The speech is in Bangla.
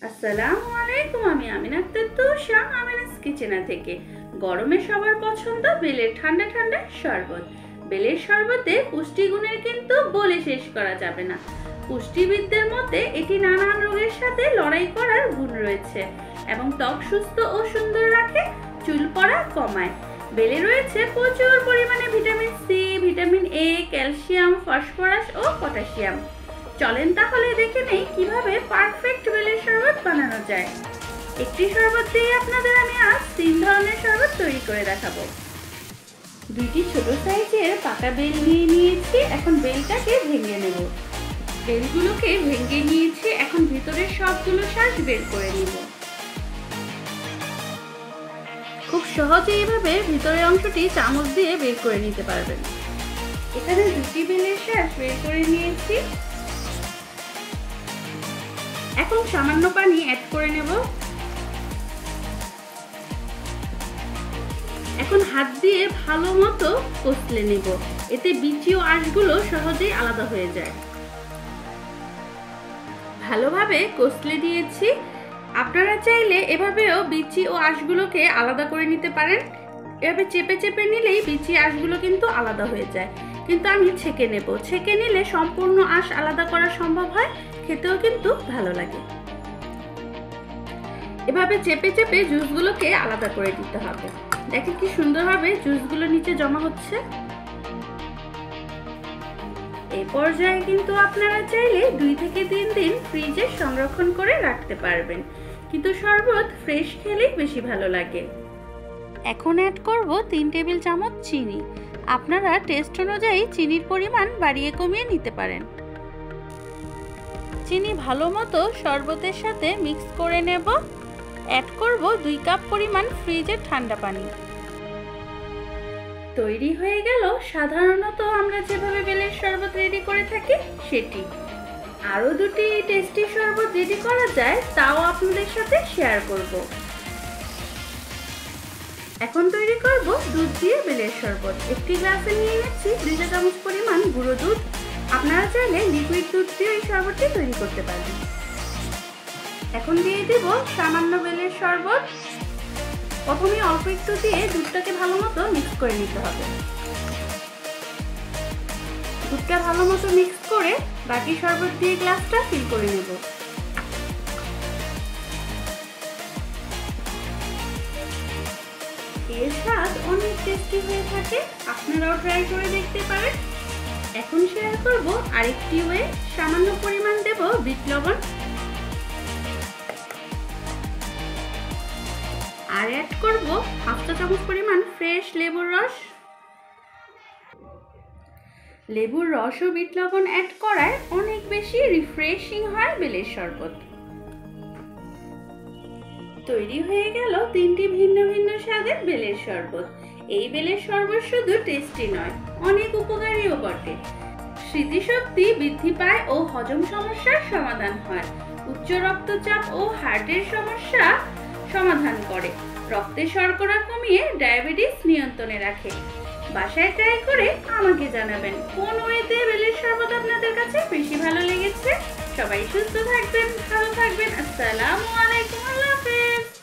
আসসালামু আলাইকুম, আমি আমিনা তুষা আমিনাস কিচেনা থেকে। গরমে সবার পছন্দ বেলের ঠান্ডা ঠান্ডা শরবত। বেলের শরবতে পুষ্টিগুণের কিন্তু বলে শেষ করা যাবে না। পুষ্টিবিদদের মতে এটি নানান রোগের সাথে লড়াই করার গুণ রয়েছে এবং ত্বক সুস্থ ও সুন্দর রাখে, চুল পড়া কমায়। বেলে রয়েছে প্রচুর পরিমাণে vitamin C, vitamin A, calcium, phosphorus ও পটাশিয়াম। চলেন তাহলে দেখে নেই কিভাবে পারফেক্ট বেলের শরবত বানানো যায়। একটি শরবত দিয়ে আপনাদের আমি আজ 3 ধরনের শরবত তৈরি করে দেখাবো। দুইটি ছোট সাইজের পাকা বেল নিয়ে নিয়েছি। এখন বেলটাকে ভেঙে নেব। বেলগুলোকে ভেঙে নিয়েছি, এখন ভিতরের সবগুলো শাঁস বের করে নিব। খুব সহজে এইভাবে ভিতরের অংশটি চামচ দিয়ে বের করে নিতে পারবেন। এখানে দুটি বেলের শাঁস বের করে নিয়েছি। এখন সামান্য পানি অ্যাড করে নেব। এখন হাত দিয়ে ভালো মতো কষলে নেব, এতে বিচি ও আঁশগুলো সহজেই আলাদা হয়ে যায়। ভালোভাবে কষলে দিয়েছি। আপনারা চাইলে এভাবেও বিচি ও আঁশগুলোকে আলাদা করে নিতে পারেন। এভাবে চেপে চেপে নিলেই বিচি আঁশগুলো কিন্তু আলাদা হয়ে যায়, কিন্তু আমি ছেঁকে নেব। ছেঁকে নিলে সম্পূর্ণ আঁশ আলাদা করা সম্ভব হয়, খেতেও কিন্তু ভালো লাগে। এভাবে চেপে চেপে জুসগুলোকে আলাদা করে দিতে হবে। দেখেন কি সুন্দরভাবে জুসগুলো নিচে জমা হচ্ছে। এই পর্যায়ে কিন্তু আপনারা চাইলে 2 থেকে 3 দিন ফ্রিজে সংরক্ষণ করে রাখতে পারবেন, কিন্তু শরবত ফ্রেশ খেলেই বেশি ভালো লাগে। এখন অ্যাড করব 3 টেবিল চামচ চিনি। আপনারা টেস্ট অনুযায়ী চিনির পরিমাণ বাড়িয়ে কমিয়ে নিতে পারেন। চিনি ভালো মতো শরবতের সাথে মিক্স করে নেব। অ্যাড করব 2 কাপ পরিমাণ ফ্রিজের ঠান্ডা পানি। তৈরি হয়ে গেল সাধারণত আমরা যেভাবে বেলের শরবত রেডি করে থাকি সেটি। আরও 2টি টেস্টি শরবত রেডি করা যায়, তাও আপনাদের সাথে শেয়ার করব। এখন তৈরি করব দুধ দিয়ে বেলের শরবত। একটি গ্লাসে নিয়ে নিচ্ছি 2 চা চামচ পরিমাণ গুঁড়ো দুধ। আপনারা চাইলে লিকুইড দুধ দিয়ে এই শরবতটি তৈরি করতে পারেন। এখন দিয়ে দেব সামান্য বেলের শরবত। প্রথমে অল্প একটু দিয়ে দুধটাকে ভালো মতো মিক্স করে নিতে হবে। দুধটা ভালো মতো মিক্স করে বাকি শরবত দিয়ে গ্লাসটা ফিল করে নেব। এর স্বাদ অনেক টেস্টি হয়ে থাকে, আপনারাও ট্রাই করে দেখতে পারেন। এখন শেয়ার করব আরেকটি ওয়ে। সামান্য পরিমাণ দেব বিট লবণ, আর অ্যাড করব 1/2 চা চামচ পরিমাণ ফ্রেশ লেবুর রস। লেবুর রস ও বিট লবণ অ্যাড করায় অনেক বেশি রিফ্রেশিং হয় বেলের শরবত। তৈরি হয়ে গেল 3টি ভিন্ন ভিন্ন স্বাদের বেলের শরবত। এই বেলের শরবত শুধু টেস্টি নয়, অনেক উপকারীও বটে। স্মৃতিশক্তি বৃদ্ধি পায় ও হজম সমস্যার সমাধান হয়। উচ্চ রক্তচাপ ও হার্টের সমস্যা সমাধান করে। রক্তে শর্করা কমিয়ে ডায়াবেটিস নিয়ন্ত্রণে রাখে। বাসায় ট্রাই করে আমাকে জানাবেন কোন ওয়েতে বেলের শরবত আপনাদের কাছে বেশি ভালো লেগেছে। সবাই সুস্থ থাকবেন, ভালো থাকবেন। আসসালামু আলাইকুম, আল্লাহ হাফেজ।